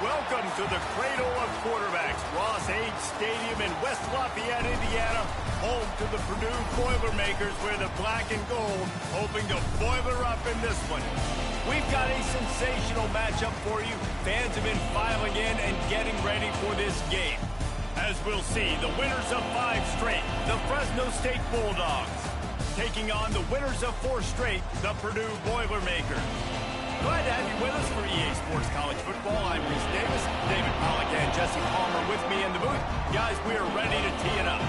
Welcome to the cradle of quarterbacks, Ross H. Stadium in West Lafayette, Indiana, home to the Purdue Boilermakers, where the black and gold hoping to boiler up in this one. We've got a sensational matchup for you. Fans have been filing in and getting ready for this game. As we'll see, the winners of 5 straight, the Fresno State Bulldogs, taking on the winners of 4 straight, the Purdue Boilermakers. Glad to have you with us for EA Sports College Football. I'm Chris Davis, David Pollack and Jesse Palmer with me in the booth. Guys, we are ready to tee it up.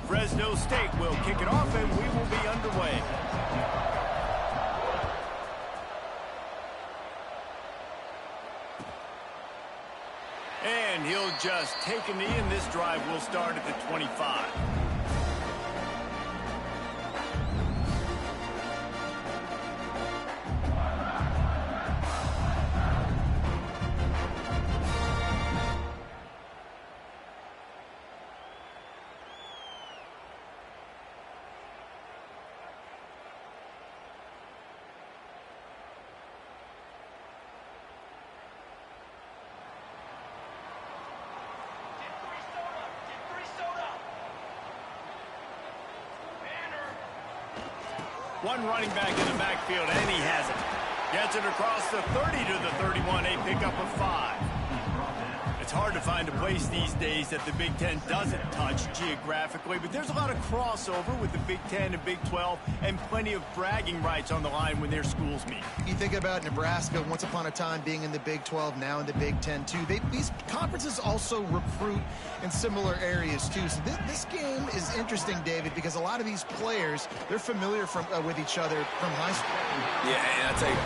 Fresno State will kick it off, and we will be underway. And he'll just take a knee, and this drive will start at the 25. One running back in the backfield, and he has it. Gets it across the 30 to the 31, a pickup of 5. It's hard to find a place these days that the Big Ten doesn't touch geographically, but there's a lot of crossover with the Big Ten and Big 12, and plenty of bragging rights on the line when their schools meet. You think about Nebraska, once upon a time being in the Big 12, now in the Big 10 too. These conferences also recruit in similar areas too. So this game is interesting, David, because a lot of these players, they're familiar with each other from high school. Yeah, and I tell you,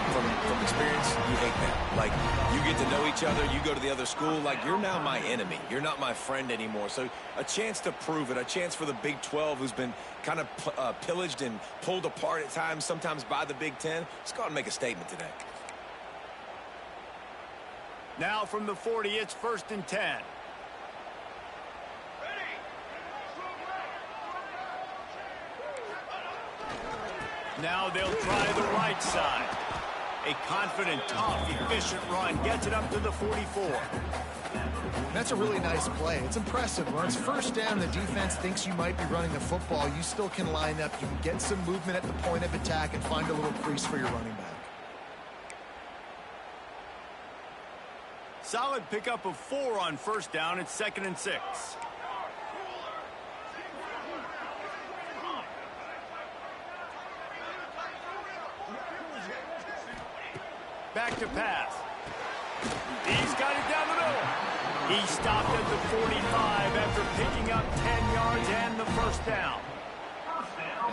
from experience, you hate that. Like, you get to know each other, you go to the other school, like, you're now my enemy. You're not my friend anymore. So a chance to prove it, a chance for the Big 12, who's been kind of pillaged and pulled apart at times, sometimes by the Big 10. Let's go out and make a statement today. Now from the 40, it's 1st and 10. Now they'll try the right side. A confident, tough, efficient run gets it up to the 44. That's a really nice play. It's impressive. When it's 1st down, the defense thinks you might be running the football. You still can line up. You can get some movement at the point of attack and find a little crease for your running back. Solid pickup of 4 on 1st down. It's 2nd and 6. Back to pass. He's got it down the middle. He stopped at the 45 after picking up 10 yards and the 1st down.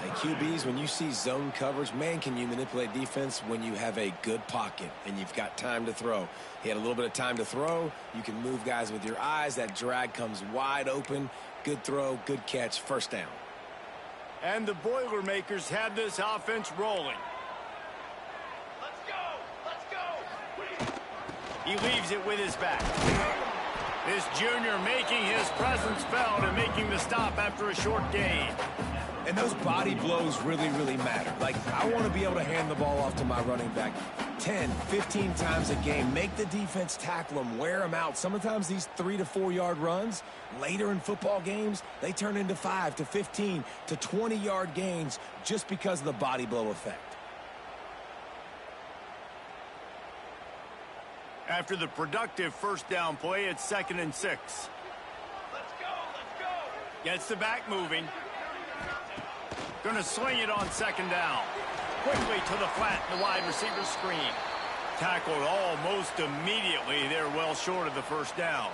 Hey, QBs, when you see zone coverage, man, can you manipulate defense when you have a good pocket and you've got time to throw. He had a little bit of time to throw. You can move guys with your eyes. That drag comes wide open. Good throw, good catch, 1st down. And the Boilermakers have this offense rolling. He leaves it with his back. This junior making his presence felt and making the stop after a short gain. And those body blows really, really matter. Like, I want to be able to hand the ball off to my running back 10, 15 times a game. Make the defense tackle them, wear them out. Sometimes these 3 to 4 yard runs, later in football games, they turn into 5 to 15 to 20 yard gains just because of the body blow effect. After the productive 1st down play, it's 2nd and 6. Let's go, let's go. Gets the back moving. Going to sling it on 2nd down. Quickly to the flat in the wide receiver screen. Tackled almost immediately. They're well short of the 1st down.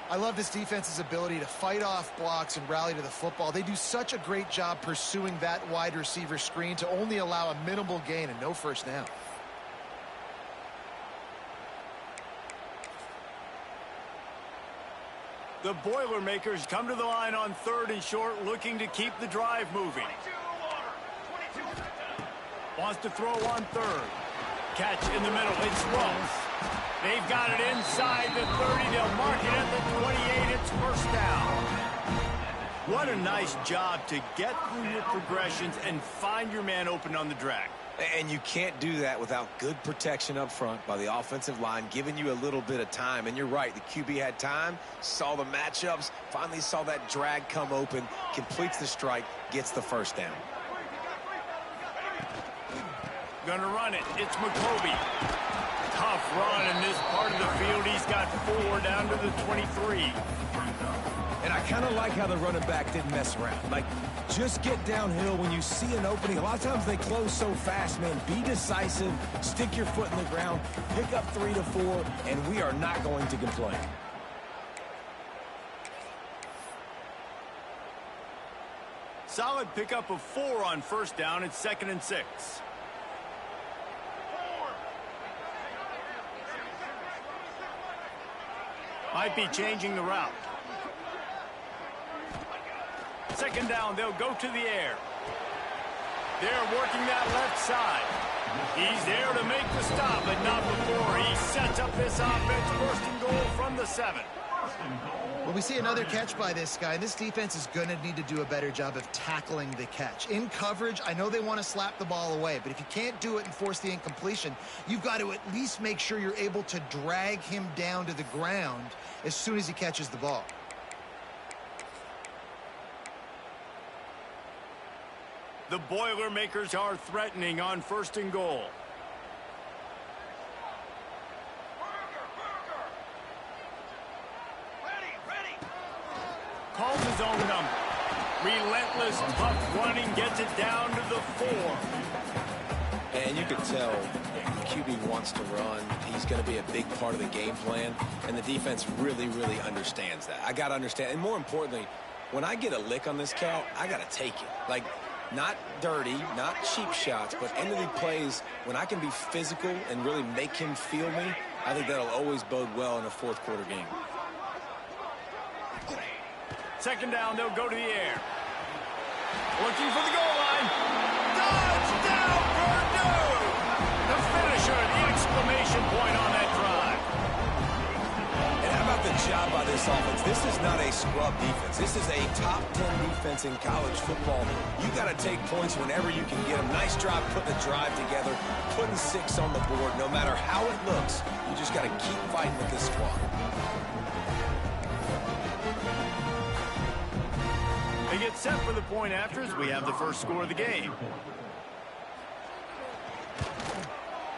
I love this defense's ability to fight off blocks and rally to the football. They do such a great job pursuing that wide receiver screen to only allow a minimal gain and no 1st down. The Boilermakers come to the line on 3rd and short, looking to keep the drive moving. Wants to throw on 3rd. Catch in the middle. It's Ross. They've got it inside the 30. They'll mark it at the 28. It's first down. What a nice job to get through your progressions and find your man open on the drag. And you can't do that without good protection up front by the offensive line, giving you a little bit of time. And you're right, the QB had time, saw the matchups, finally saw that drag come open, completes the strike, gets the first down. Gonna run it. It's McCoby. Tough run in this part of the field. He's got 4 down to the 23. And I kind of like how the running back didn't mess around. Like, just get downhill when you see an opening. A lot of times they close so fast, man. Be decisive, stick your foot in the ground, pick up 3 to 4, and we are not going to complain. Solid pickup of 4 on first down. It's 2nd and 6. Might be changing the route. 2nd down, they'll go to the air. They're working that left side. He's there to make the stop, but not before he sets up this offense. 1st and goal from the 7. Well, we see another catch by this guy. This defense is going to need to do a better job of tackling the catch. In coverage, I know they want to slap the ball away, but if you can't do it and force the incompletion, you've got to at least make sure you're able to drag him down to the ground as soon as he catches the ball. The Boilermakers are threatening on 1st and goal. Calls his own number. Relentless, tough running, gets it down to the 4. And you can tell the QB wants to run. He's going to be a big part of the game plan, and the defense really, really understands that. I got to understand, and more importantly, when I get a lick on this cat, I got to take it. Like, not dirty, not cheap shots, but end of the plays, when I can be physical and really make him feel me, I think that'll always bode well in a 4th quarter game. 2nd down, they'll go to the air. Looking for the goal line. Touchdown, Purdue! The finisher, the exclamation point on that drive. And how about the job by this offense? This is not a scrub defense. This is a top 10 defense in college football. You got to take points whenever you can get them. Nice job putting the drive together, putting 6 on the board. No matter how it looks, you just got to keep fighting with this squad. They get set for the point after as we have the first score of the game.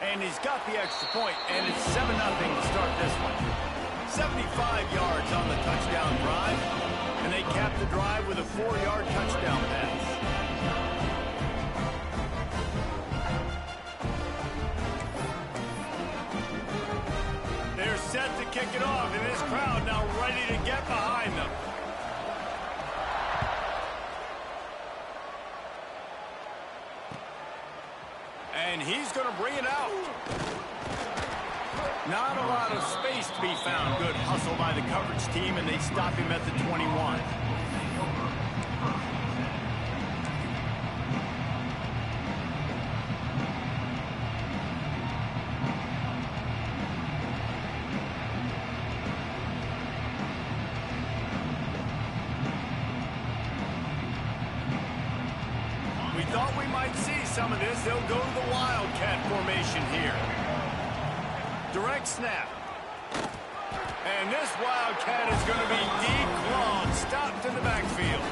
And he's got the extra point, and it's 7-0 to start this one. 75 yards on the touchdown drive, and they cap the drive with a 4-yard touchdown pass. They're set to kick it off, and this crowd now ready to get behind them. And he's going to bring it out. Not a lot of space to be found. Good hustle by the coverage team, and they stop him at the 21. We thought we might see some of this. They'll go to the Wildcat formation here. Direct snap. And this Wildcat is going to be deep long, stopped in the backfield.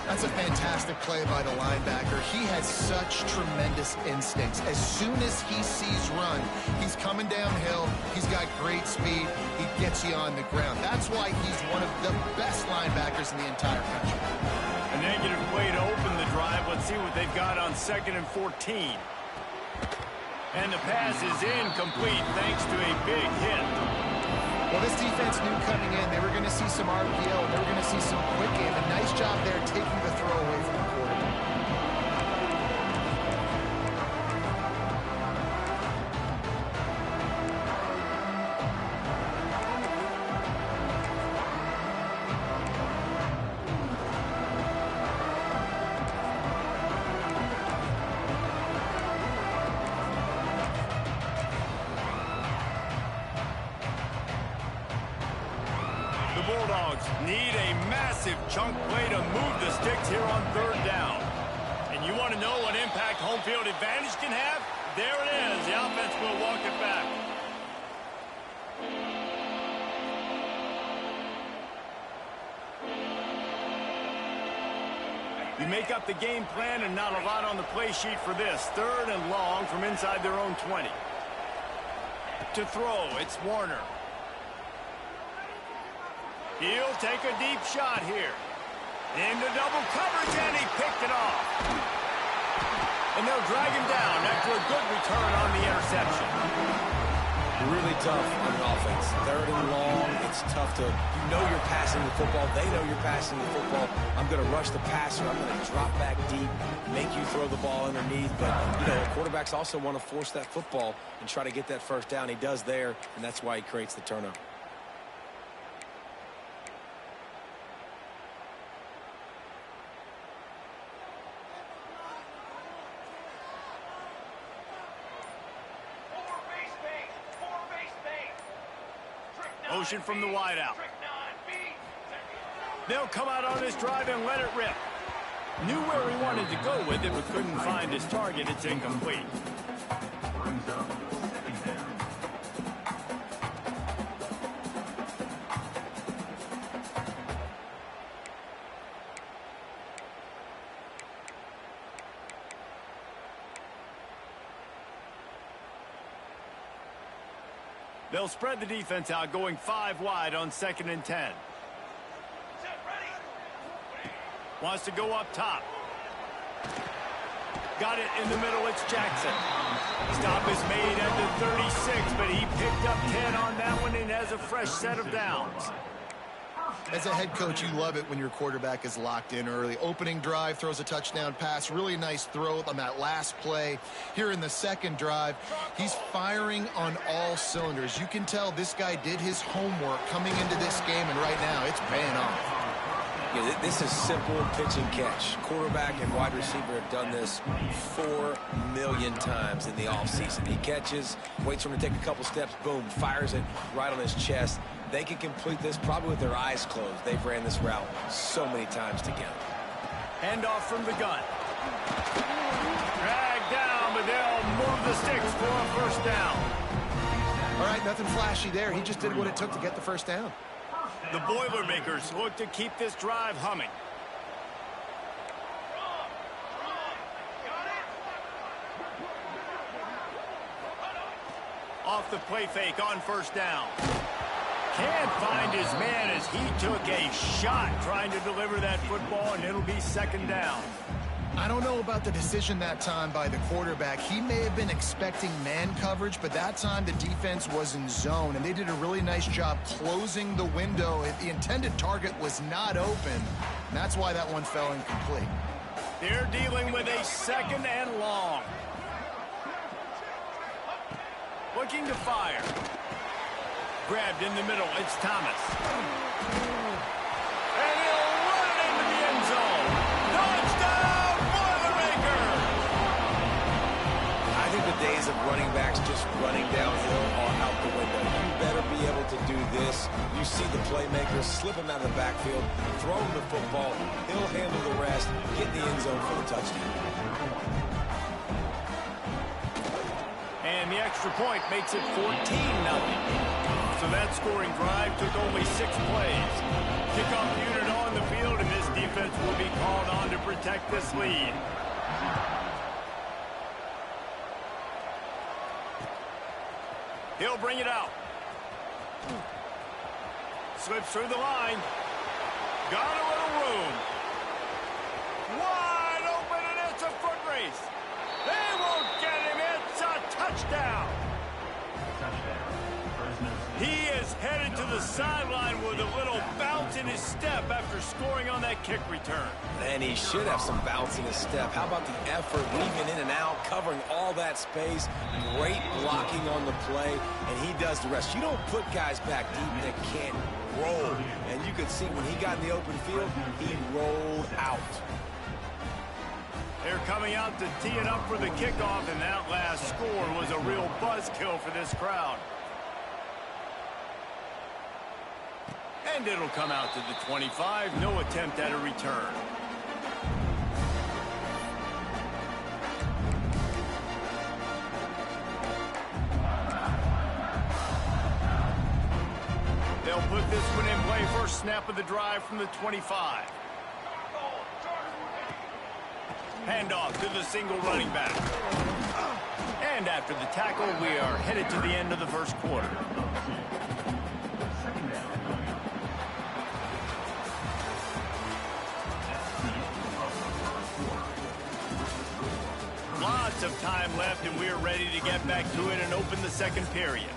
That's a fantastic play by the linebacker. He has such tremendous instincts. As soon as he sees run, he's coming downhill. He's got great speed. He gets you on the ground. That's why he's one of the best linebackers in the entire country. A negative play to open the drive. Let's see what they've got on 2nd and 14. And the pass is incomplete thanks to a big hit. Well, this defense knew coming in they were going to see some RPO, and they were going to see some quick game. A nice job there taking the throw away from the quarterback. Bulldogs need a massive chunk play to move the sticks here on third down. And you want to know what impact home field advantage can have? There it is. The offense will walk it back. You make up the game plan and not a lot on the play sheet for this. Third and long from inside their own 20. To throw, it's Warner. He'll take a deep shot here. Into double coverage, and he picked it off. And they'll drag him down after a good return on the interception. Really tough on the offense. Third and long, it's tough to, you know you're passing the football. They know you're passing the football. I'm going to rush the passer. I'm going to drop back deep, make you throw the ball underneath. But, you know, quarterbacks also want to force that football and try to get that first down. He does there, and that's why he creates the turnover. Motion from the wideout. They'll come out on this drive and let it rip. Knew where he wanted to go with it, but couldn't find his target. It's incomplete. They'll spread the defense out, going 5 wide on 2nd and 10. Wants to go up top. Got it in the middle. It's Jackson. Stop is made at the 36, but he picked up 10 on that one and has a fresh set of downs. As a head coach, you love it when your quarterback is locked in early. Opening drive, throws a touchdown pass. Really nice throw on that last play. Here in the second drive, he's firing on all cylinders. You can tell this guy did his homework coming into this game, and right now it's paying off. Yeah, this is simple pitch and catch. Quarterback and wide receiver have done this 4 million times in the offseason. He catches, waits for him to take a couple steps, boom, fires it right on his chest. They can complete this probably with their eyes closed. They've ran this route so many times together. Handoff from the gun. Dragged down, but they'll move the sticks for a first down. All right, nothing flashy there. He just did what it took to get the first down. The Boilermakers look to keep this drive humming. Off the play fake on first down. Can't find his man as he took a shot trying to deliver that football, and it'll be 2nd down. I don't know about the decision that time by the quarterback. He may have been expecting man coverage, but that time the defense was in zone, and they did a really nice job closing the window. The intended target was not open, and that's why that one fell incomplete. They're dealing with a 2nd and long. Looking to fire. Grabbed in the middle. It's Thomas. And he'll run it into the end zone. Touchdown, Boilermaker! I think the days of running backs just running downhill are out the window. You better be able to do this. You see the playmaker, slip him out of the backfield, throw him the football. He'll handle the rest, get in the end zone for the touchdown. And the extra point makes it 14-0. So that scoring drive took only 6 plays. Kickoff unit on the field, and this defense will be called on to protect this lead. He'll bring it out. Slips through the line. Got a little room. Wide open, and it's a foot race. They won't get him. It's a touchdown. He is headed to the sideline with a little bounce in his step after scoring on that kick return. And he should have some bounce in his step. How about the effort, weaving in and out, covering all that space, great blocking on the play, and he does the rest. You don't put guys back deep that can't roll. And you could see when he got in the open field, he rolled out. They're coming out to tee it up for the kickoff, and that last score was a real buzzkill for this crowd. And it'll come out to the 25. No attempt at a return. They'll put this one in play. First snap of the drive from the 25. Handoff to the single running back. And after the tackle, we are headed to the end of the first quarter. Lots of time left, and we're ready to get back to it and open the second period.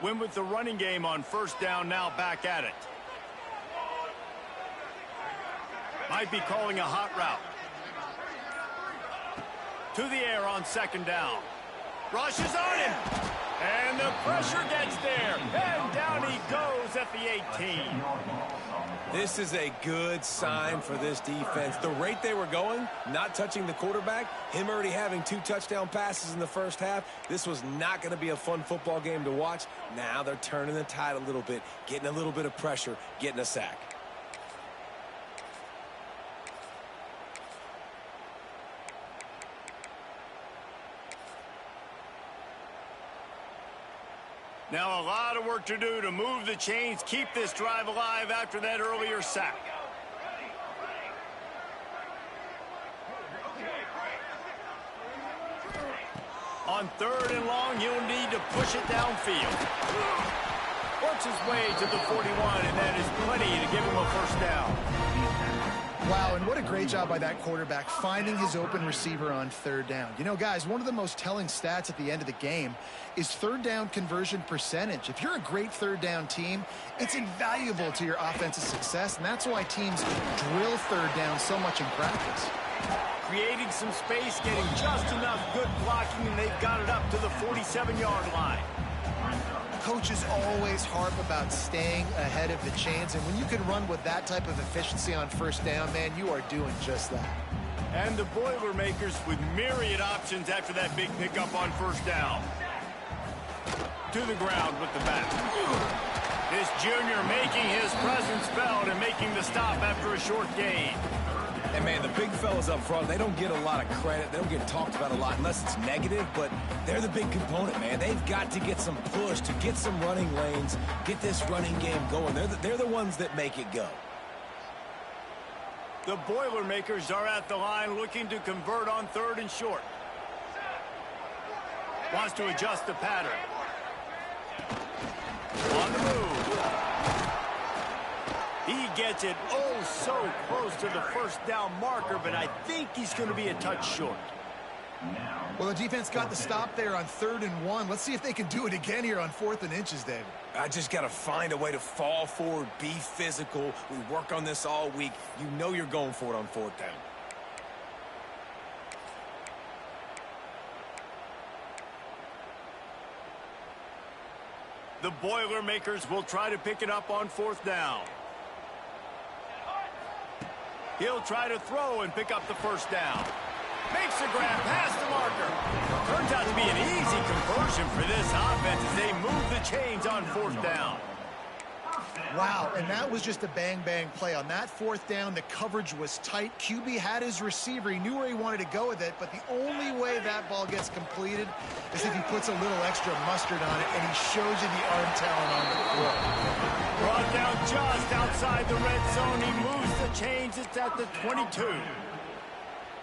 Win with the running game on first down, now back at it. Might be calling a hot route. To the air on second down. Rushes on him. And the pressure gets there. And down he goes at the 18. This is a good sign for this defense. The rate they were going, not touching the quarterback, him already having 2 touchdown passes in the first half, this was not going to be a fun football game to watch. Now they're turning the tide a little bit, getting a little bit of pressure, getting a sack. Now a lot of work to do to move the chains, keep this drive alive after that earlier sack. On third and long, he'll need to push it downfield. Works his way to the 41, and that is plenty to give him a first down. Wow, and what a great job by that quarterback finding his open receiver on third down. You know, guys, one of the most telling stats at the end of the game is third down conversion percentage. If you're a great third down team, it's invaluable to your offensive success, and that's why teams drill third down so much in practice. Creating some space, getting just enough good blocking, and they've got it up to the 47-yard line. Coaches always harp about staying ahead of the chains, and when you can run with that type of efficiency on first down, man, you are doing just that. And the Boilermakers with myriad options after that big pickup on first down. To the ground with the back. This junior making his presence felt and making the stop after a short gain. And, man, the big fellas up front, they don't get a lot of credit. They don't get talked about a lot unless it's negative, but they're the big component, man. They've got to get some push, to get some running lanes, get this running game going. They're the ones that make it go. The Boilermakers are at the line looking to convert on third and short. Wants to adjust the pattern. On the move. He gets it oh so close to the first down marker, but I think he's going to be a touch short. Well, the defense got the stop there on 3rd and 1. Let's see if they can do it again here on 4th and inches, David. I just got to find a way to fall forward, be physical. We work on this all week. You know you're going for it on 4th down. The Boilermakers will try to pick it up on 4th down. He'll try to throw and pick up the first down. Makes the grab past the marker. Turns out to be an easy conversion for this offense as they move the chains on 4th down. Wow, and that was just a bang-bang play. On that 4th down, the coverage was tight. QB had his receiver. He knew where he wanted to go with it, but the only way that ball gets completed is if he puts a little extra mustard on it, and he shows you the arm talent on the court. Brought down just outside the red zone. He moves the chains. It's at the 22.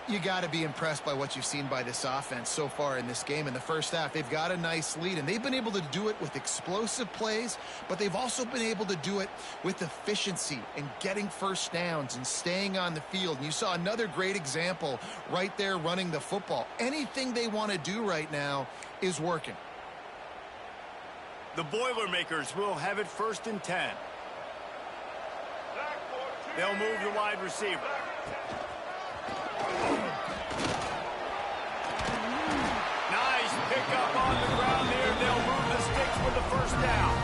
You got to be impressed by what you've seen by this offense so far in this game. In the first half, they've got a nice lead, and they've been able to do it with explosive plays, but they've also been able to do it with efficiency and getting first downs and staying on the field. And you saw another great example right there running the football. Anything they want to do right now is working. The Boilermakers will have it 1st and 10. They'll move the wide receiver. pick up on the ground there. They'll move the sticks with the first down.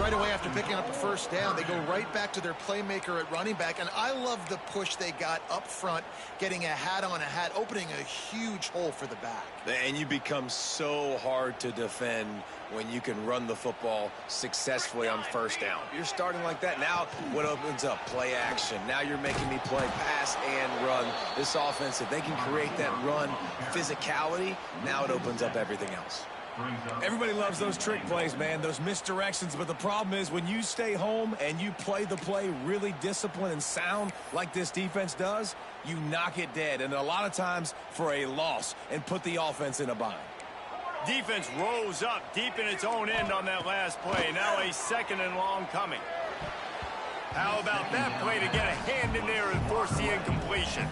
Right away after picking up the first down, they go right back to their playmaker at running back, and I love the push they got up front, getting a hat on a hat, opening a huge hole for the back. And you become so hard to defend when you can run the football successfully on first down. You're starting like that. Now what opens up? Play action. Now you're making me play pass and run. This offense, if they can create that run physicality, now it opens up everything else. Everybody loves those trick plays, man, those misdirections, but the problem is when you stay home and you play the play really disciplined and sound like this defense does, you knock it dead, and a lot of times for a loss, and put the offense in a bind. Defense rose up deep in its own end on that last play. Now a 2nd and long coming. How about that play to get a hand in there and force the incompletion?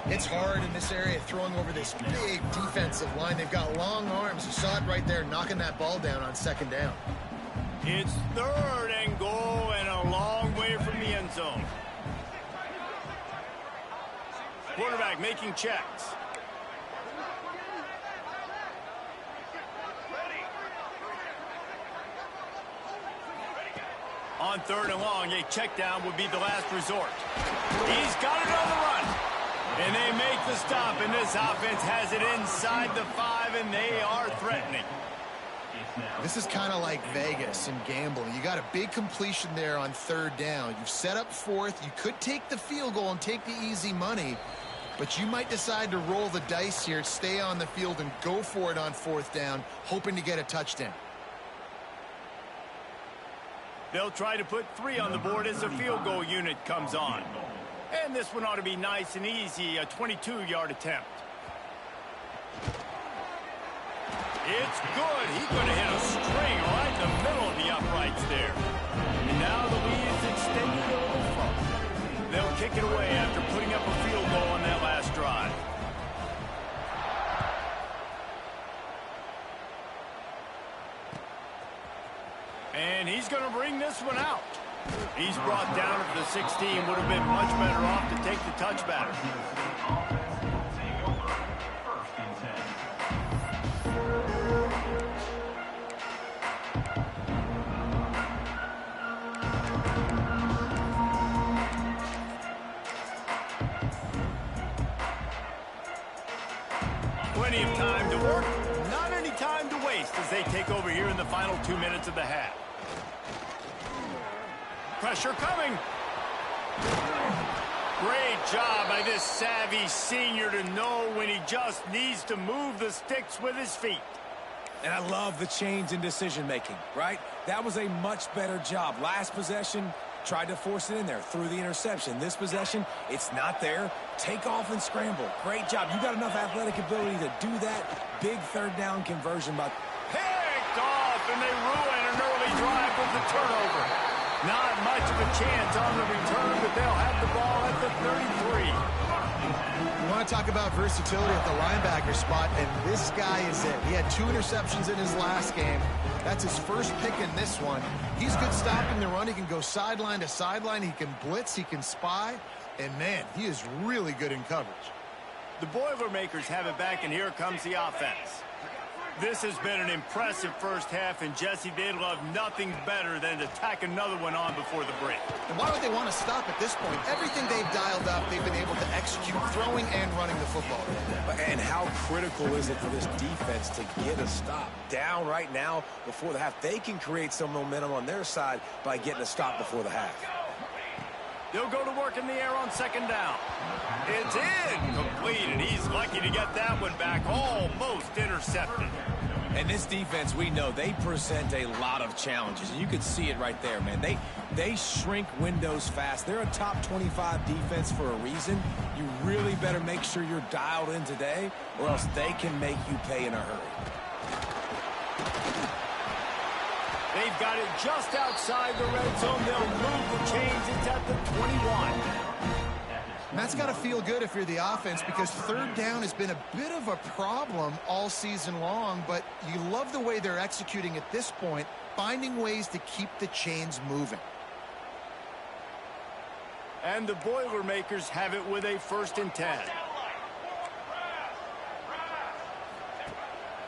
It's hard in this area throwing over this big defensive line. They've got long arms. You saw it right there, knocking that ball down on 2nd down. It's 3rd and goal and a long way from the end zone. Quarterback making checks. On 3rd and long, a check down would be the last resort. He's got it on the run. And they make the stop, and this offense has it inside the 5, and they are threatening. This is kind of like Vegas and gambling. You got a big completion there on 3rd down. You've set up 4th. You could take the field goal and take the easy money, but you might decide to roll the dice here, stay on the field, and go for it on 4th down, hoping to get a touchdown. They'll try to put 3 on the board as the field goal unit comes on. And this one ought to be nice and easy, a 22-yard attempt. It's good. He's going to hit a string right in the middle of the uprights there. And now the lead is extended a little further. They'll kick it away after putting up a field goal on that last drive. And he's going to bring this one out. He's brought down at the 16. Would have been much better off to take the touchback. Plenty of time to work, not any time to waste as they take over here in the final 2 minutes of the half. Pressure coming. Great job by this savvy senior to know when he just needs to move the sticks with his feet. And I love the change in decision-making, right? That was a much better job. Last possession, tried to force it in there, threw the interception. This possession, it's not there. Take off and scramble. Great job. You got enough athletic ability to do that. Big 3rd down conversion. But picked off, and they ruin an early drive with the turnover. Not much of a chance on the return, but they'll have the ball at the 33. You want to talk about versatility at the linebacker spot, and this guy is it. He had 2 interceptions in his last game. That's his first pick in this one. He's good stopping the run. He can go sideline to sideline. He can blitz. He can spy. And, man, he is really good in coverage. The Boilermakers have it back, and here comes the offense. This has been an impressive first half, and Jesse, they'd love nothing better than to tack another one on before the break. And why would they want to stop at this point? Everything they've dialed up, they've been able to execute, throwing and running the football. And how critical is it for this defense to get a stop? Down right now before the half. They can create some momentum on their side by getting a stop before the half. They'll go to work in the air on 2nd down. It's incomplete, and he's lucky to get that one back, almost intercepted. And this defense, we know, they present a lot of challenges. And you can see it right there, man. They shrink windows fast. They're a top 25 defense for a reason. You really better make sure you're dialed in today, or else they can make you pay in a hurry. They've got it just outside the red zone. They'll move the chains. It's at the 21. And that's got to feel good if you're the offense, because 3rd down has been a bit of a problem all season long, but you love the way they're executing at this point, finding ways to keep the chains moving. And the Boilermakers have it with a 1st and 10.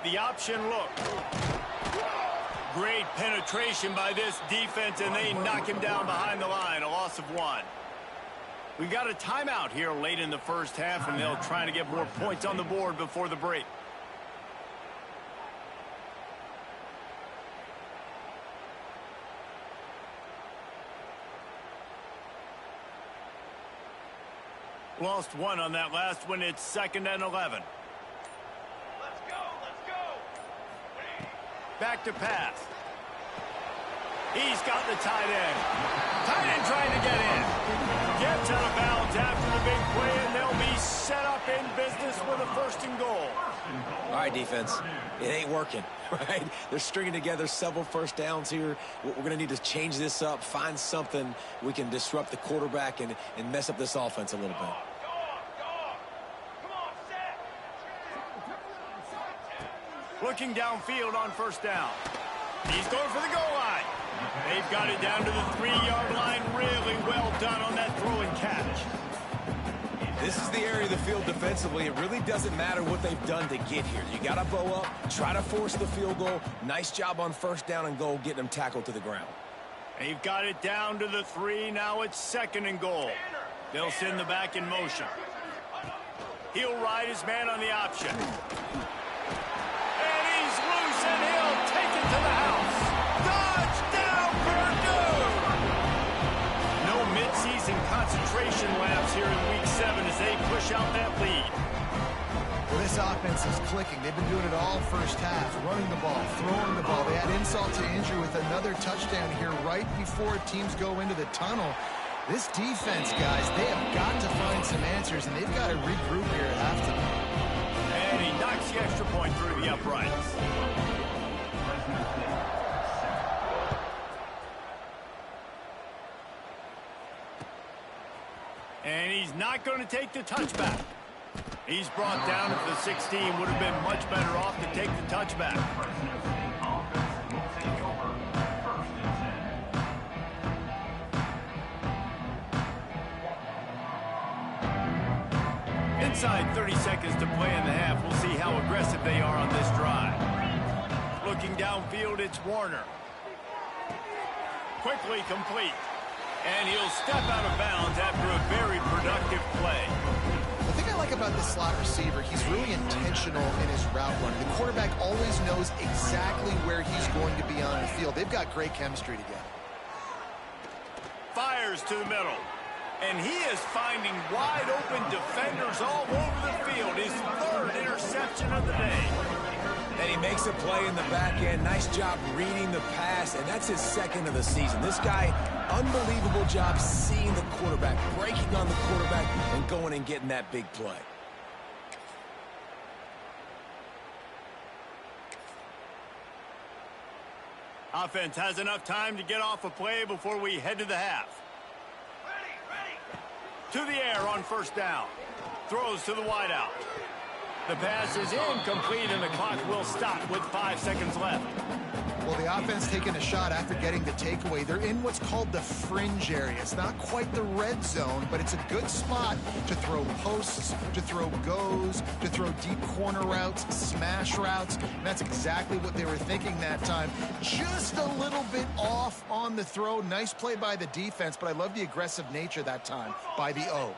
The option look. Great penetration by this defense, and they knock him down behind the line. A loss of 1. We got a timeout here late in the first half, and they'll try to get more points on the board before the break. Lost 1 on that last one. It's 2nd and 11. Let's go, let's go. Back to pass. He's got the tight end. Tight end trying to get in. Gets out of bounds after the big play, and they'll be set up in business with a 1st and goal. All right, defense. It ain't working, right? They're stringing together several first downs here. We're going to need to change this up, find something we can disrupt the quarterback and mess up this offense a little bit. Looking downfield on 1st down. He's going for the goal line. They've got it down to the 3-yard line. Really well done on that throw and catch. This is the area of the field defensively. It really doesn't matter what they've done to get here. You got to bow up, try to force the field goal. Nice job on 1st down and goal, getting them tackled to the ground. They've got it down to the 3. Now it's 2nd and goal. They'll send the back in motion. He'll ride his man on the option. And he's loose, and he'll take it to the house. Touchdown, Purdue! No midseason concentration laps here in Week 7 as they push out that lead. Well, this offense is clicking. They've been doing it all first half, running the ball, throwing the ball. They had insult to injury with another touchdown here right before teams go into the tunnel. This defense, guys, they have got to find some answers, and they've got to regroup here at halftime. And he knocks the extra point through the uprights. And he's not going to take the touchback. He's brought down at the 16. Would have been much better off to take the touchback. Inside 30 seconds to play in the half. We'll see how aggressive they are on this drive. Looking downfield, it's Warner. Quickly complete. And he'll step out of bounds after a very productive play. The thing I like about this slot receiver, he's really intentional in his route running. The quarterback always knows exactly where he's going to be on the field. They've got great chemistry together. Fires to the middle. And he is finding wide open defenders all over the field. His 3rd interception of the day. And he makes a play in the back end. Nice job reading the pass, and that's his 2nd of the season. This guy, unbelievable job seeing the quarterback, breaking on the quarterback, and going and getting that big play. Offense has enough time to get off a play before we head to the half. To the air on 1st down. Throws to the wideout. The pass is incomplete, and the clock will stop with 5 seconds left. Well, the offense taking a shot after getting the takeaway. They're in what's called the fringe area. It's not quite the red zone, but it's a good spot to throw posts, to throw goes, to throw deep corner routes, smash routes. And that's exactly what they were thinking that time. Just a little bit off on the throw. Nice play by the defense, but I love the aggressive nature that time by the O.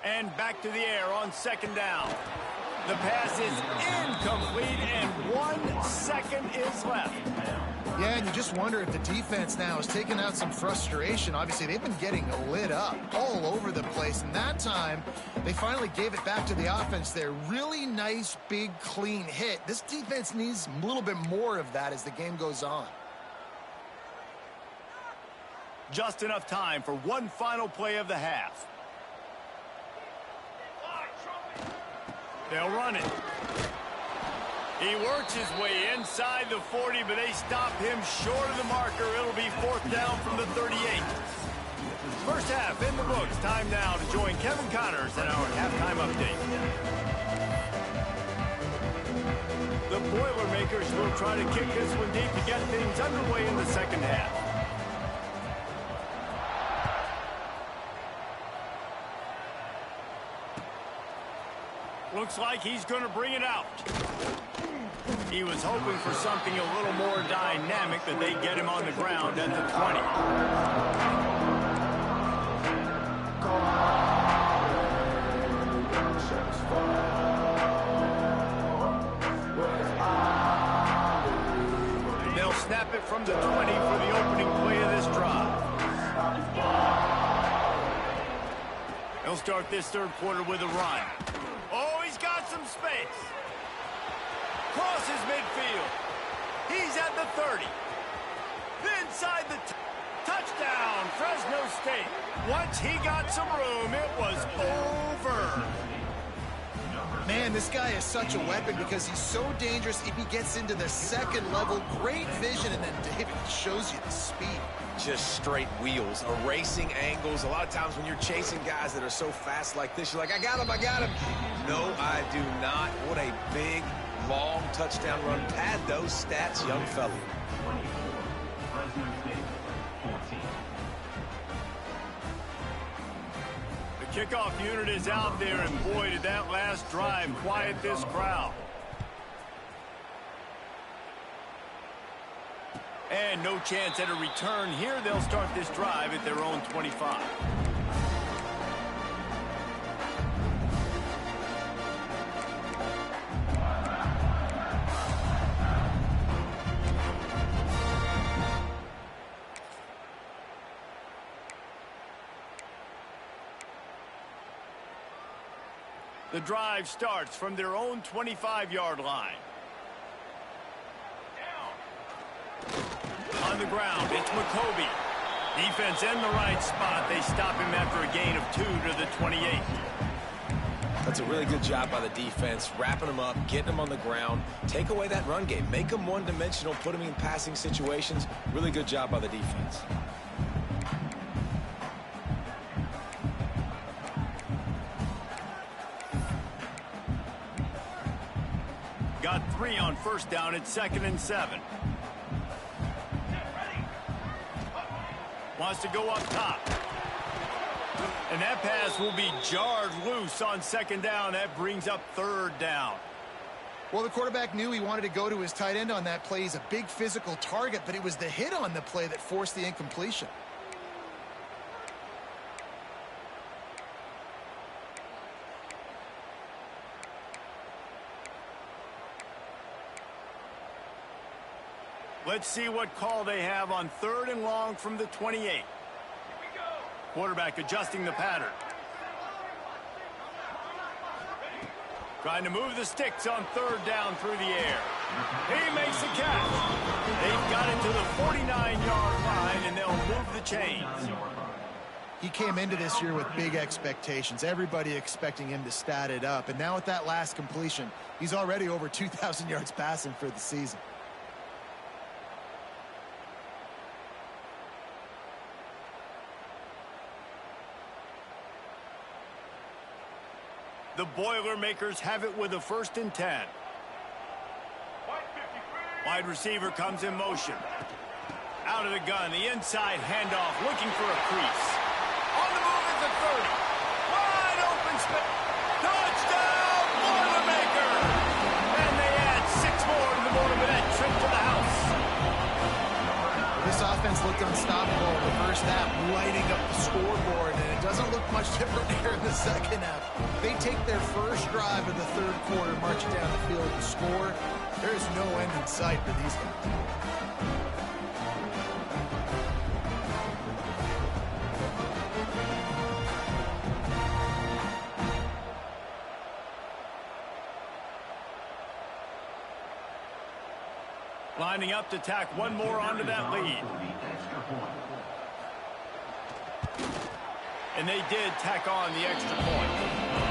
And back to the air on 2nd down. The pass is incomplete, and 1 second is left. Yeah, and you just wonder if the defense now is taking out some frustration. Obviously, they've been getting lit up all over the place, and that time, they finally gave it back to the offense there. Really nice, big, clean hit. This defense needs a little bit more of that as the game goes on. Just enough time for one final play of the half. They'll run it. He works his way inside the 40, but they stop him short of the marker. It'll be 4th down from the 38. First half in the books. Time now to join Kevin Connors in our halftime update. The Boilermakers will try to kick this one deep to get things underway in the second half. Looks like he's going to bring it out. He was hoping for something a little more dynamic, that they get him on the ground at the 20. They'll snap it from the 20 for the opening play of this drive. They'll start this third quarter with a run. Oh, he's got some space. Crosses midfield. He's at the 30. Inside the touchdown, Fresno State. Once he got some room, it was over. Man, this guy is such a weapon because he's so dangerous. If he gets into the second level, great vision, and then David shows you the speed. Just straight wheels, erasing angles. A lot of times when you're chasing guys that are so fast like this, you're like, I got him, I got him. No, I do not. What a big, long touchdown run. Pad those stats, young fella. The kickoff unit is out there, and boy, did that last drive quiet this crowd. And no chance at a return here. They'll start this drive at their own 25. The drive starts from their own 25-yard line. On the ground, it's McCoby. Defense in the right spot. They stop him after a gain of 2 to the 28. That's a really good job by the defense, wrapping them up, getting them on the ground. Take away that run game. Make them one-dimensional, put them in passing situations. Really good job by the defense. Got 3 on first down at 2nd and 7. Wants to go up top. And that pass will be jarred loose on 2nd down. That brings up 3rd down. Well, the quarterback knew he wanted to go to his tight end on that play. He's a big physical target, but it was the hit on the play that forced the incompletion. Let's see what call they have on 3rd and long from the 28. Quarterback adjusting the pattern. Trying to move the sticks on 3rd down through the air. He makes the catch. They've got it to the 49-yard line, and they'll move the chains. He came into this year with big expectations. Everybody expecting him to stat it up. And now with that last completion, he's already over 2,000 yards passing for the season. The Boilermakers have it with a 1st and 10. Wide receiver comes in motion. Out of the gun, the inside handoff, looking for a crease. On the move at the 30. Wide open space. Touchdown, Boilermakers! And they add 6 more to the morning with that trip to the house. This offense looked unstoppable in the first half, lighting up the scoreboard, and it doesn't look much different here in the second half. They take their first drive of the 3rd quarter, marching down the field to score. There is no end in sight for these guys. Lining up to tack one more onto that lead. And they did tack on the extra point.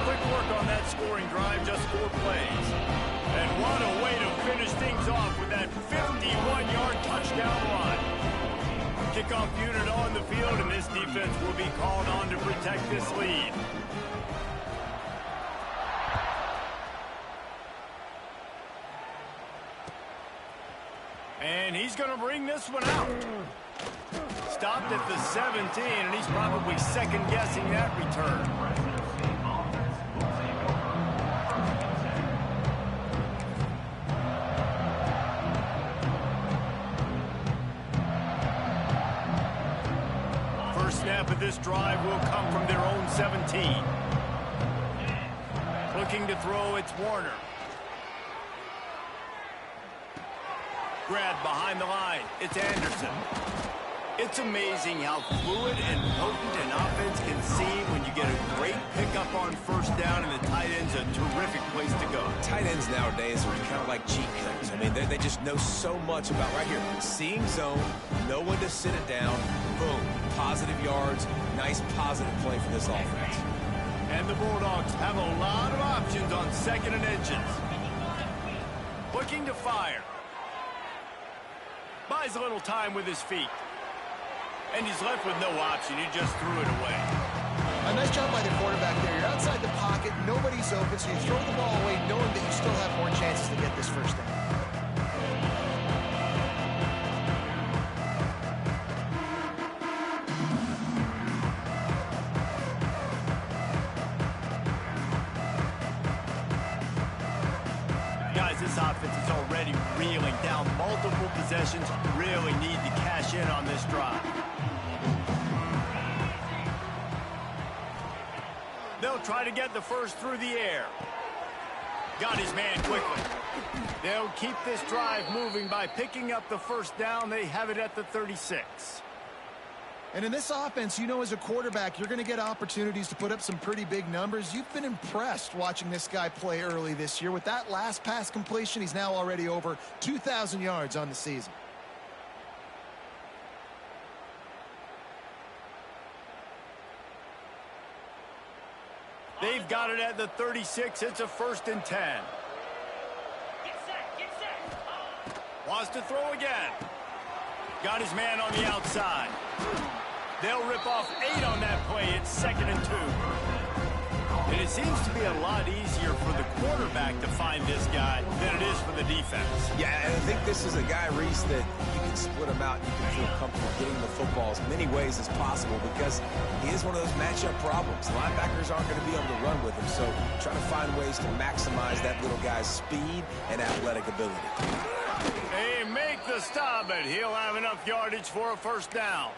Quick work on that scoring drive, just 4 plays. And what a way to finish things off with that 51-yard touchdown run. Kickoff unit on the field, and this defense will be called on to protect this lead. And he's going to bring this one out. Stopped at the 17, and he's probably second-guessing that return. half of this drive will come from their own 17. Looking to throw, it's Warner. Grab behind the line, it's Anderson. It's amazing how fluid and potent an offense can seem when you get a great pickup on first down, and the tight end's a terrific place to go. Tight ends nowadays are kind of like cheat codes. I mean, they just know so much about right here. Seeing zone, know when to sit it down, boom, positive yards, nice positive play for this offense. And the Bulldogs have a lot of options on second and inches. Looking to fire. Buys a little time with his feet. And he's left with no option. He just threw it away. A nice job by the quarterback there. You're outside the pocket. Nobody's open, so you throw the ball away knowing that you still have more chances to get this first down. Guys, this offense is already reeling down multiple possessions. Really need to cash in on this drive. They'll try to get the first through the air. Got his man quickly. They'll keep this drive moving by picking up the first down. They have it at the 36. And in this offense, you know, as a quarterback, you're going to get opportunities to put up some pretty big numbers. You've been impressed watching this guy play early this year. With that last pass completion, he's now already over 2,000 yards on the season. They've got it at the 36. It's a 1st and 10. Get set. Wants to throw again. Got his man on the outside. They'll rip off 8 on that play. It's 2nd and 2. And it seems to be a lot easier for the quarterback to find this guy than it is for the defense. Yeah, and I think this is a guy, Reese, that you can split him out. You can feel comfortable getting the football as many ways as possible because he is one of those matchup problems. Linebackers aren't going to be able to run with him, so try to find ways to maximize that little guy's speed and athletic ability. They make the stop, but he'll have enough yardage for a first down.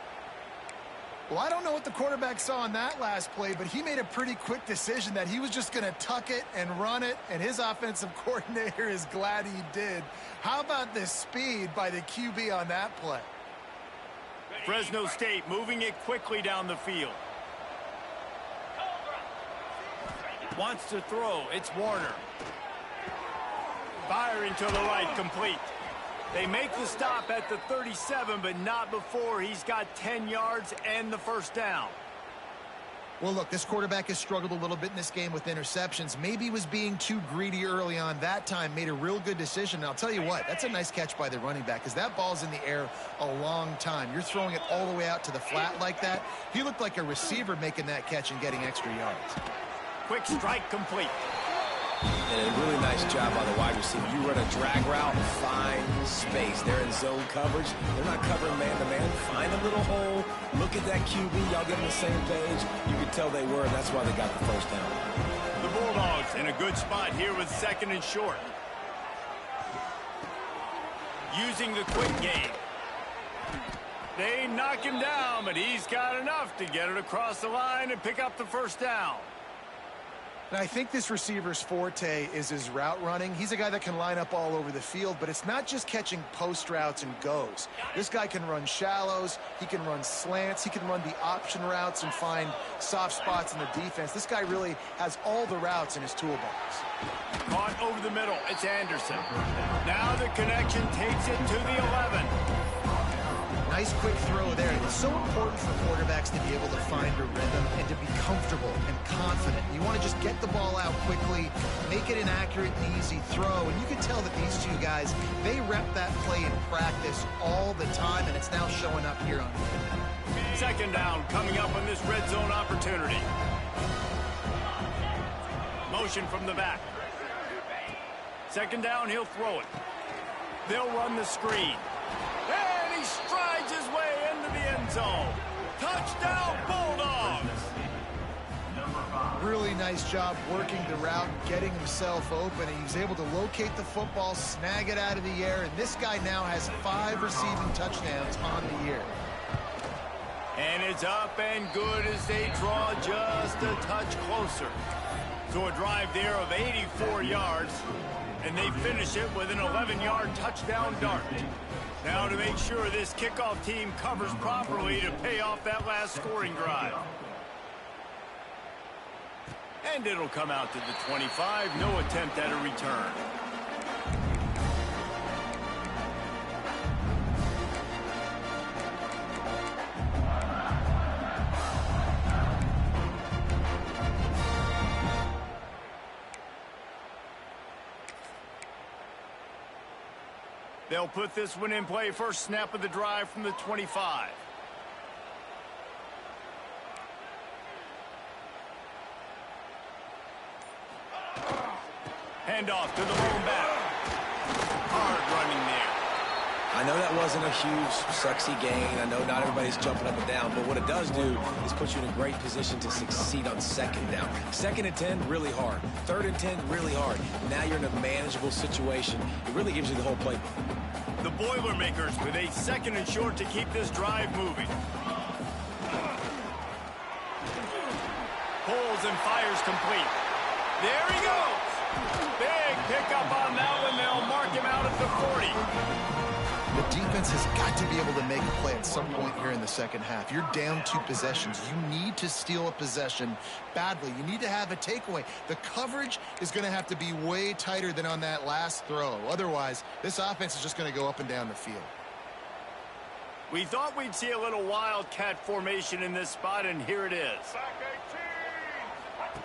Well, I don't know what the quarterback saw on that last play, but he made a pretty quick decision that he was just going to tuck it and run it, and his offensive coordinator is glad he did. How about the speed by the QB on that play? Fresno State moving it quickly down the field. Wants to throw. It's Warner. Firing to the right, complete. They make the stop at the 37, but not before he's got 10 yards and the first down. Well, look, this quarterback has struggled a little bit in this game with interceptions. Maybe he was being too greedy early on. That time made a real good decision. And I'll tell you what, that's a nice catch by the running back because that ball's in the air a long time. You're throwing it all the way out to the flat like that. He looked like a receiver making that catch and getting extra yards. Quick strike complete. And a really nice job by the wide receiver. You run a drag route, find space. They're in zone coverage. They're not covering man-to-man. Find a little hole. Look at that QB. Y'all get on the same page. You could tell they were, and that's why they got the first down. The Bulldogs in a good spot here with 2nd and short. Using the quick game. They knock him down, but he's got enough to get it across the line and pick up the first down. And I think this receiver's forte is his route running. He's a guy that can line up all over the field, but it's not just catching post routes and goes. This guy can run shallows, he can run slants, he can run the option routes and find soft spots in the defense. This guy really has all the routes in his toolbox. Caught over the middle, it's Anderson. Now the connection takes it to the 11. Nice quick throw there. It's so important for quarterbacks to be able to find a rhythm and to be comfortable and confident. You want to just get the ball out quickly, make it an accurate and easy throw. And you can tell that these two guys, they rep that play in practice all the time, and it's now showing up here on film. 2nd down coming up on this red zone opportunity. Motion from the back. 2nd down, he'll throw it. They'll run the screen. And he strides his way into the end zone. Touchdown, Bulldogs! Really nice job working the route, getting himself open, and he was able to locate the football, snag it out of the air, and this guy now has 5 receiving touchdowns on the year. And it's up and good as they draw just a touch closer. So a drive there of 84 yards, and they finish it with an 11-yard touchdown dart. Now to make sure this kickoff team covers properly to pay off that last scoring drive. And it'll come out to the 25. No attempt at a return. They'll put this one in play. First snap of the drive from the 25. Handoff to the lone back. Hard running there. I know that wasn't a huge, sexy gain. I know not everybody's jumping up and down, but what it does do is put you in a great position to succeed on second down. Second and 10, really hard. Third and 10, really hard. Now you're in a manageable situation. It really gives you the whole playbook. The Boilermakers with a second and short to keep this drive moving. Pulls and fires complete. There he goes. Big pickup on that one. They'll mark him out at the 40. The defense has got to be able to make a play at some point here in the second half. You're down 2 possessions. You need to steal a possession badly. You need to have a takeaway. The coverage is going to have to be way tighter than on that last throw. Otherwise, this offense is just going to go up and down the field. We thought we'd see a little wildcat formation in this spot, and here it is.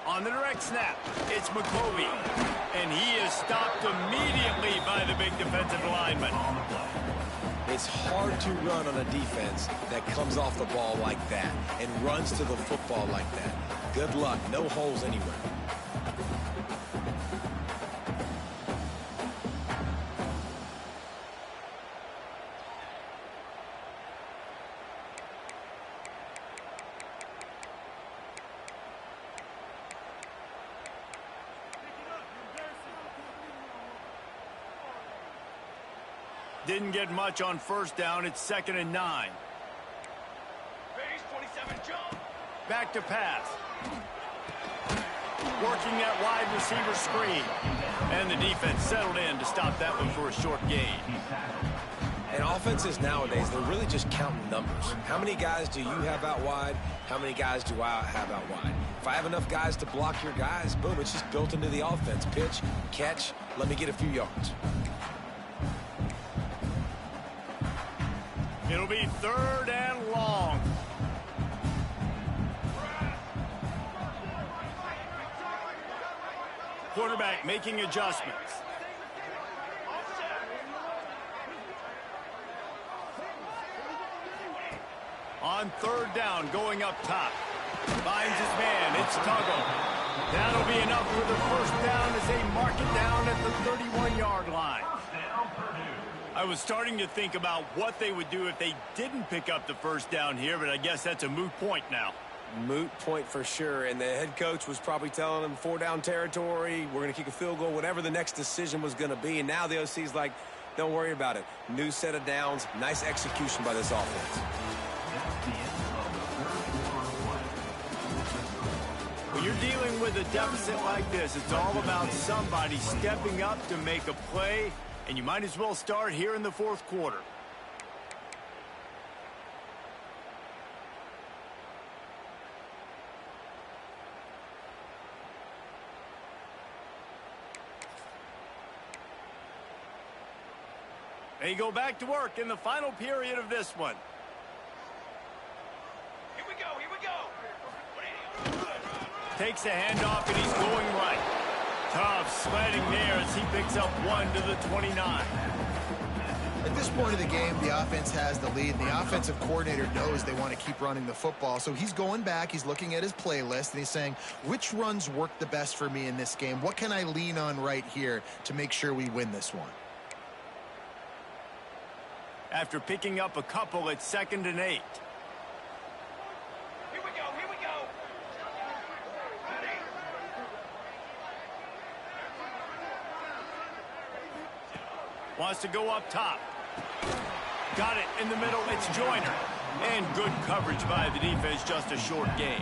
On the direct snap, it's McCovey, and he is stopped immediately by the big defensive lineman. It's hard to run on a defense that comes off the ball like that and runs to the football like that. Good luck. No holes anywhere. Didn't get much on first down. It's 2nd and 9. Base 27 jump. Back to pass. Working that wide receiver screen. And the defense settled in to stop that one for a short gain. And offenses nowadays, they're really just counting numbers. How many guys do you have out wide? How many guys do I have out wide? If I have enough guys to block your guys, boom, it's just built into the offense. Pitch, catch, let me get a few yards. It'll be 3rd and long. Quarterback making adjustments. On 3rd down, going up top. Finds his man. It's Tuggle. That'll be enough for the first down as they mark it down at the 31-yard line. I was starting to think about what they would do if they didn't pick up the first down here, but I guess that's a moot point now. Moot point for sure, and the head coach was probably telling them 4-down territory, we're going to kick a field goal, whatever the next decision was going to be, and now the OC's like, don't worry about it. New set of downs, nice execution by this offense. When you're dealing with a deficit like this, it's all about somebody stepping up to make a play, and you might as well start here in the 4th quarter. They go back to work in the final period of this one. Here we go, here we go. Takes a handoff, and he's going right. Tough sledding there as he picks up 1 to the 29. At this point of the game, the offense has the lead. The offensive coordinator knows they want to keep running the football. So he's going back, he's looking at his playlist, and he's saying, which runs work the best for me in this game? What can I lean on right here to make sure we win this one? After picking up a couple, it's 2nd and 8. Here we go, here we go. Ready. Wants to go up top. Got it in the middle. It's Joyner. And good coverage by the defense, just a short gain.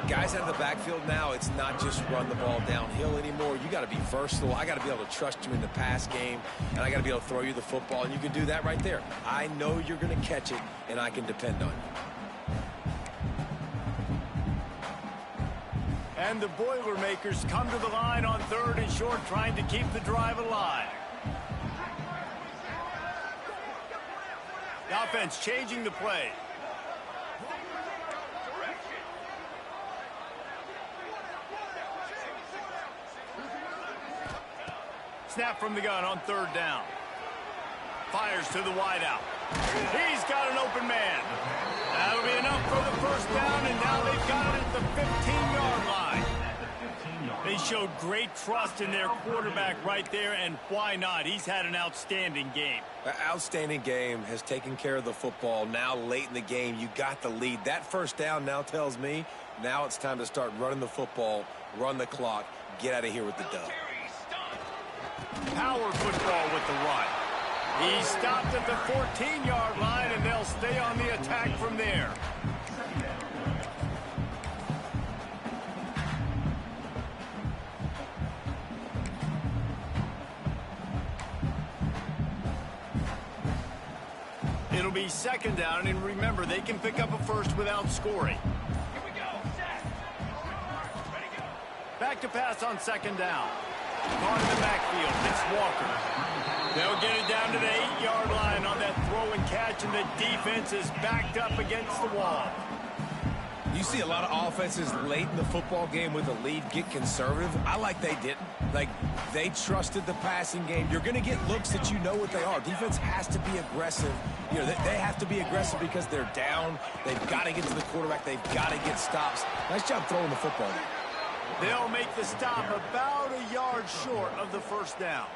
Guys out of the backfield now, it's not just run the ball downhill anymore. You got to be versatile. I got to be able to trust you in the pass game, and I got to be able to throw you the football, and you can do that right there. I know you're going to catch it, and I can depend on you. And the Boilermakers come to the line on 3rd and short, trying to keep the drive alive. The offense changing the play. Snap from the gun on 3rd down. Fires to the wideout. He's got an open man. That'll be enough for the first down, and now they've got it at the 15-yard line. They showed great trust in their quarterback right there, and why not? He's had an outstanding game. Outstanding game, has taken care of the football. Now late in the game, you got the lead. That first down now tells me now it's time to start running the football, run the clock, get out of here with the dub. Power football with the run. He stopped at the 14-yard line, and they'll stay on the attack from there. It'll be 2nd down, and remember, they can pick up a first without scoring. Here we go. Set. Ready, go. Back to pass on 2nd down. Caught in the backfield. It's Walker. They'll get it down to the 8-yard line on that throw and catch, and the defense is backed up against the wall. You see a lot of offenses late in the football game with a lead get conservative. I like they didn't. Like, they trusted the passing game. You're going to get looks that you know what they are. Defense has to be aggressive. You know, they have to be aggressive because they're down. They've got to get to the quarterback. They've got to get stops. Nice job throwing the football. They'll make the stop about a yard short of the first down.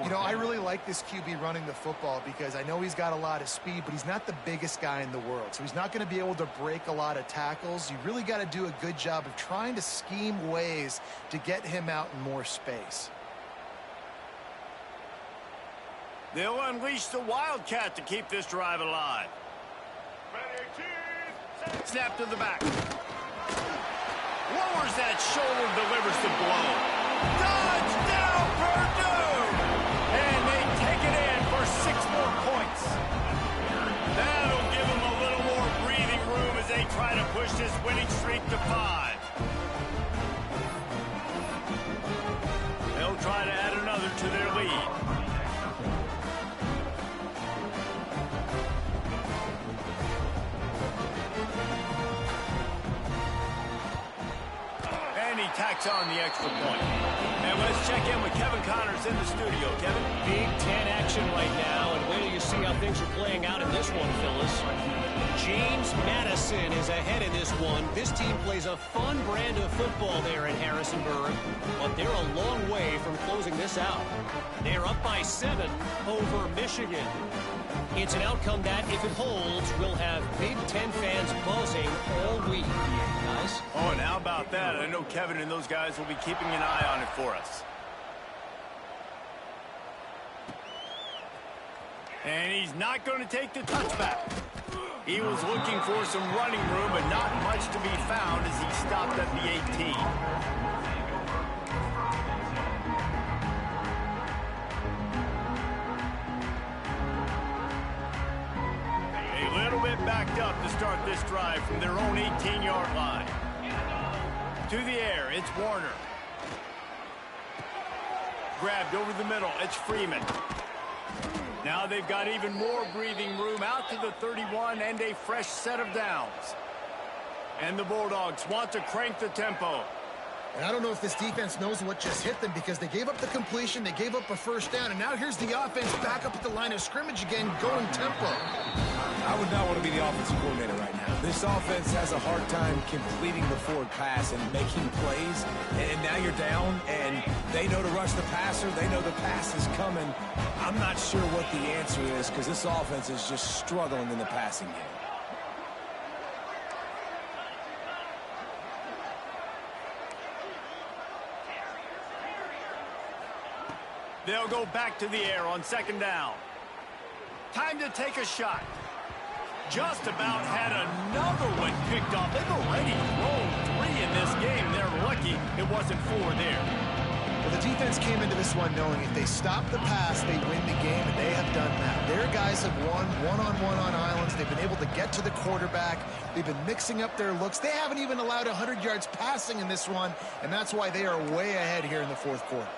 You know, I really like this QB running the football because I know he's got a lot of speed, but he's not the biggest guy in the world. So he's not going to be able to break a lot of tackles. You really got to do a good job of trying to scheme ways to get him out in more space. They'll unleash the Wildcat to keep this drive alive. Ready, cheese. Snap to the back. Lowers that shoulder, delivers the blow. Touchdown, Purdue! And they take it in for 6 more points. That'll give them a little more breathing room as they try to push this winning streak to 5. They'll try to add another to their lead. And he tacks on the extra point. And let's check in with Kevin Connors in the studio. Kevin? Big Ten action right now, and wait till you see how things are playing out in this one, Phyllis. James Madison is ahead in this one. This team plays a fun brand of football there in Harrisonburg, but they're a long way from closing this out. They're up by 7 over Michigan. It's an outcome that, if it holds, will have Big Ten fans buzzing all week. Guys? Oh, and how about that? I know Kevin and those guys will be keeping an eye on it for us. And he's not going to take the touchback. He was looking for some running room, but not much to be found as he stopped at the 18. A little bit backed up to start this drive from their own 18-yard line. To the air, it's Warner. Grabbed over the middle, it's Freeman. Now they've got even more breathing room out to the 31 and a fresh set of downs. And the Bulldogs want to crank the tempo. And I don't know if this defense knows what just hit them because they gave up the completion, they gave up a first down, and now here's the offense back up at the line of scrimmage again, going tempo. I would not want to be the offensive coordinator right now. This offense has a hard time completing the forward pass and making plays. And now you're down, and they know to rush the passer. They know the pass is coming. I'm not sure what the answer is because this offense is just struggling in the passing game. They'll go back to the air on 2nd down. Time to take a shot. just about had another one picked off. They've already thrown 3 in this game. They're lucky it wasn't 4 there. Well, the defense came into this one knowing if they stop the pass, they win the game, and they have done that. Their guys have won one-on-one on islands. They've been able to get to the quarterback. They've been mixing up their looks. They haven't even allowed 100 yards passing in this one, and that's why they are way ahead here in the fourth quarter.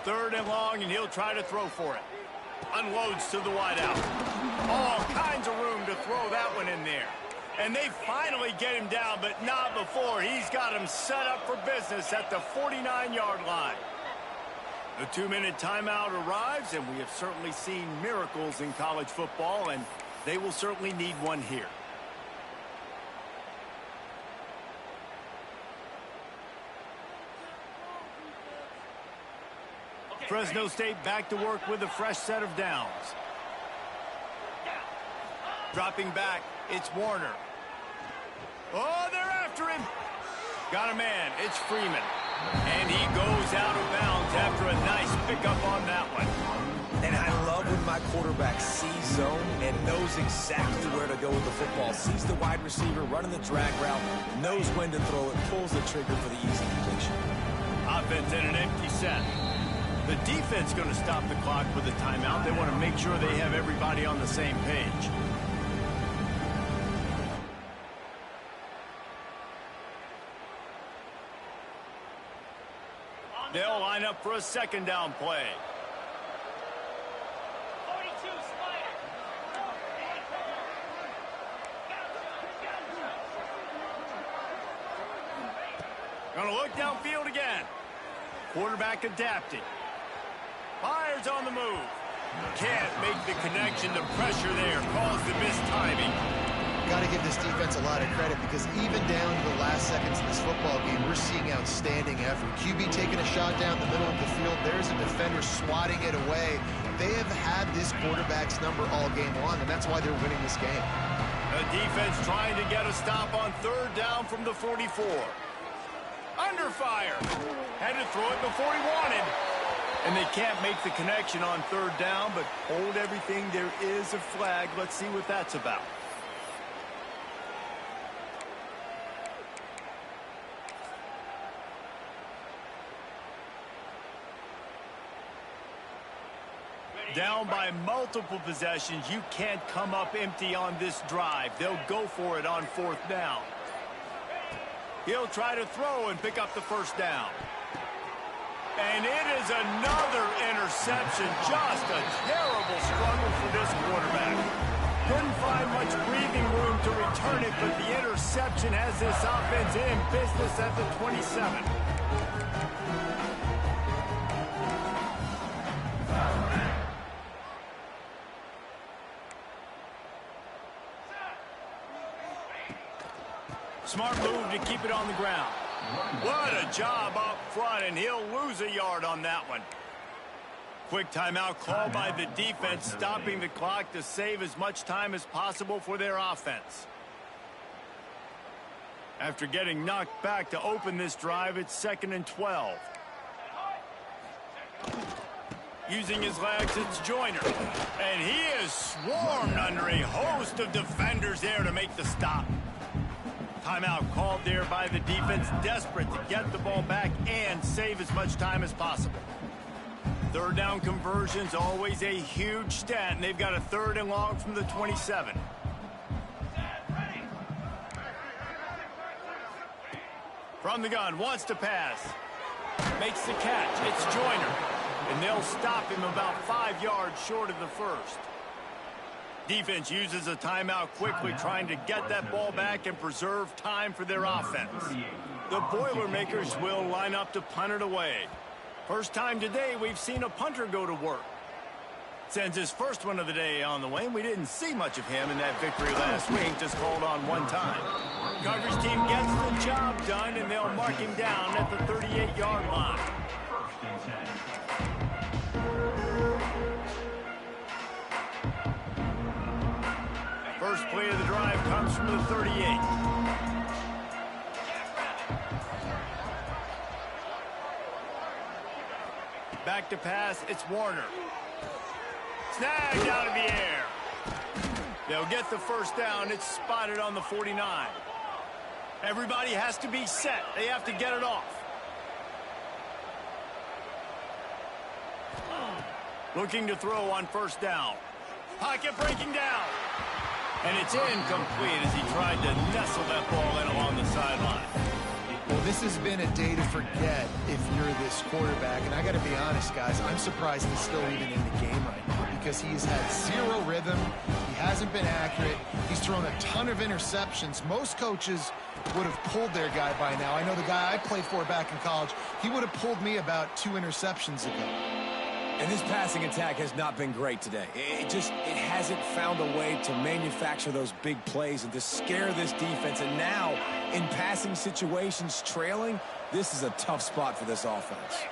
Third and long, and he'll try to throw for it. Unloads to the wideout. All kinds of room to throw that one in there. And they finally get him down, but not before. He's got him set up for business at the 49-yard line. The 2-minute timeout arrives, and we have certainly seen miracles in college football, and they will certainly need one here. Fresno State back to work with a fresh set of downs. Dropping back, it's Warner. Oh, they're after him. Got a man, it's Freeman. And he goes out of bounds after a nice pickup on that one. And I love when my quarterback sees zone and knows exactly where to go with the football. Sees the wide receiver running the drag route, knows when to throw it, pulls the trigger for the easy completion. Offense in an empty set. The defense going to stop the clock with a timeout. They want to make sure they have everybody on the same page. They'll line up for a second down play. 42 Spider. Gonna look downfield again. Quarterback adapting. Fires on the move. Can't make the connection. The pressure there caused the missed timing. Got to give this defense a lot of credit because even down to the last seconds of this football game, we're seeing outstanding effort. QB taking a shot down the middle of the field. There's a defender swatting it away. They have had this quarterback's number all game long, and that's why they're winning this game. The defense trying to get a stop on third down from the 44. Under fire. Had to throw it before he wanted. And they can't make the connection on third down, but hold everything. There is a flag. Let's see what that's about. Down by multiple possessions, you can't come up empty on this drive. They'll go for it on fourth down. He'll try to throw and pick up the first down. And it is another interception. Just a terrible struggle for this quarterback. Couldn't find much breathing room to return it, but the interception has this offense in business at the 27. Smart move to keep it on the ground. What a job up front, and he'll lose a yard on that one. Quick timeout called by the defense, stopping the clock to save as much time as possible for their offense. After getting knocked back to open this drive, it's 2nd and 12. Using his legs, it's Joyner. And he is swarmed under a host of defenders there to make the stop. Timeout called there by the defense, desperate to get the ball back and save as much time as possible. Third down conversions, always a huge stat, and they've got a 3rd and long from the 27. From the gun, wants to pass. Makes the catch. It's Joyner. And they'll stop him about 5 yards short of the first. Defense uses a timeout quickly, trying to get that ball back and preserve time for their offense. The Boilermakers will line up to punt it away. First time today we've seen a punter go to work. Sends his first one of the day on the way. We didn't see much of him in that victory last week, just called on one time. Coverage team gets the job done, and they'll mark him down at the 38-yard line. First play of the drive comes from the 38. Back to pass, it's Warner. Snagged out of the air. They'll get the first down. It's spotted on the 49. Everybody has to be set. They have to get it off. Looking to throw on first down. Pocket breaking down. And it's incomplete as he tried to nestle that ball in along the sideline. Well, this has been a day to forget if you're this quarterback. And I got to be honest, guys, I'm surprised he's still even in the game right now because he's had zero rhythm. He hasn't been accurate. He's thrown a ton of interceptions. Most coaches would have pulled their guy by now. I know the guy I played for back in college, he would have pulled me about 2 interceptions ago. And this passing attack has not been great today. It hasn't found a way to manufacture those big plays and to scare this defense. And now, in passing situations, trailing, this is a tough spot for this offense.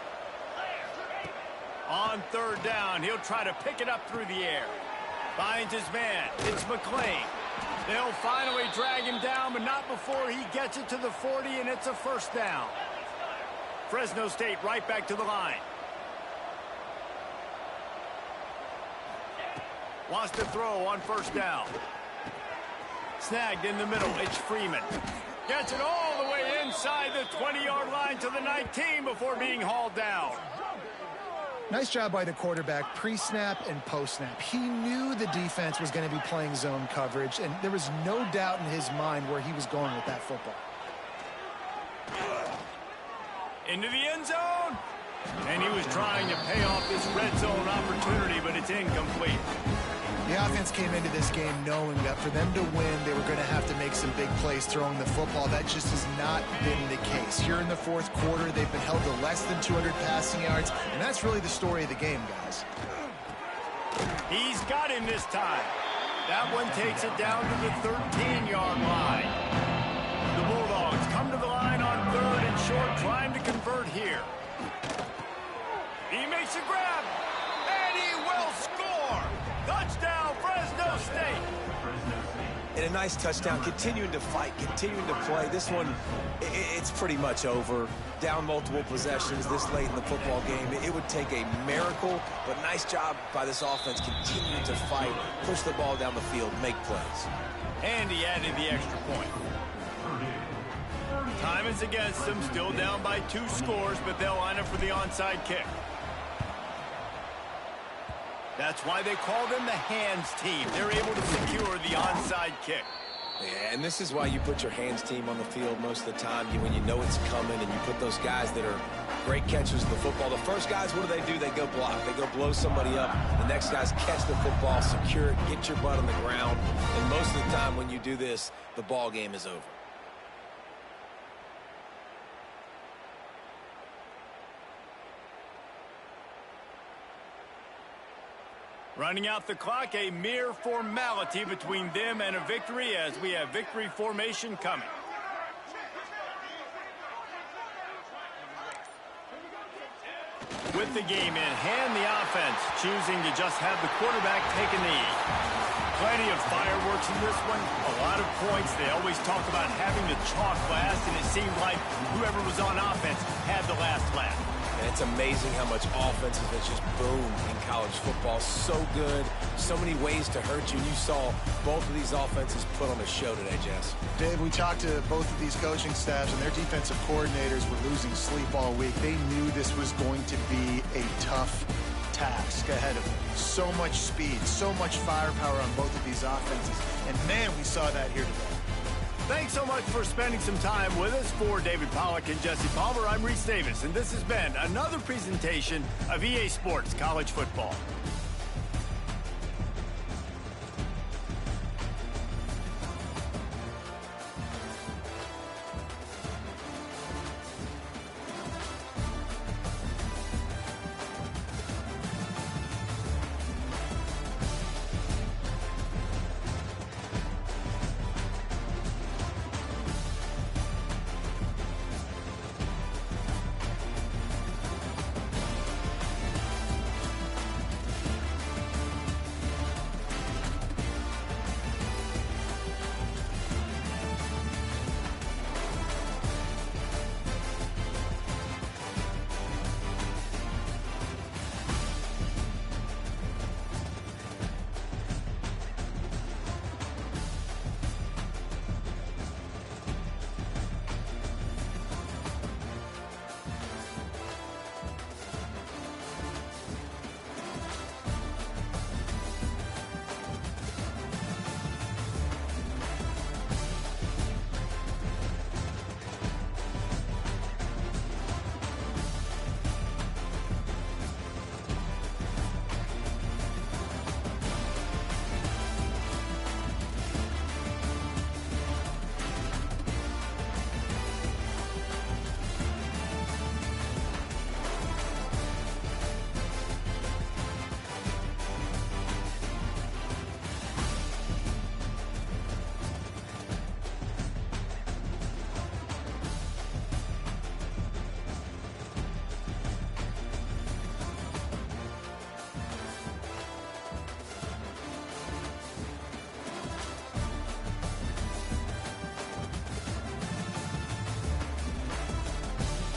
On third down, he'll try to pick it up through the air. Finds his man. It's McClain. They'll finally drag him down, but not before he gets it to the 40, and it's a first down. Fresno State right back to the line. Wants to throw on first down. Snagged in the middle. It's Freeman. Gets it all the way inside the 20-yard line to the 19 before being hauled down. Nice job by the quarterback, pre-snap and post-snap. He knew the defense was going to be playing zone coverage, and there was no doubt in his mind where he was going with that football. Into the end zone. And he was trying to pay off this red zone opportunity, but it's incomplete. The offense came into this game knowing that for them to win, they were going to have to make some big plays throwing the football. That just has not been the case. Here in the fourth quarter, they've been held to less than 200 passing yards, and that's really the story of the game, guys. He's got him this time. That one takes it down to the 13-yard line. The Bulldogs come to the line on third and short, trying to convert here. He makes a grab, and he will score. Touchdown, Fresno State. And a nice touchdown, continuing to fight, continuing to play. This one, it's pretty much over. Down multiple possessions this late in the football game. It would take a miracle, but nice job by this offense continuing to fight, push the ball down the field, make plays. And he added the extra point. Time is against them, still down by 2 scores, but they'll line up for the onside kick. That's why they call them the hands team. They're able to secure the onside kick. Yeah, and this is why you put your hands team on the field most of the time when you know it's coming, and you put those guys that are great catchers of the football. The first guys, what do? They go block. They go blow somebody up. The next guys catch the football, secure it, get your butt on the ground. And most of the time when you do this, the ball game is over. Running out the clock, a mere formality between them and a victory as we have victory formation coming. With the game in hand, the offense choosing to just have the quarterback take a knee. Plenty of fireworks in this one, a lot of points. They always talk about having the chalk last, and it seemed like whoever was on offense had the last laugh. And it's amazing how much offenses that just boom in college football. So good, so many ways to hurt you. You saw both of these offenses put on a show today, Jess. Dave, we talked to both of these coaching staffs, and their defensive coordinators were losing sleep all week. They knew this was going to be a tough task ahead of them. So much speed, so much firepower on both of these offenses. And, man, we saw that here today. Thanks so much for spending some time with us. For David Pollack and Jesse Palmer, I'm Reese Davis, and this has been another presentation of EA Sports College Football.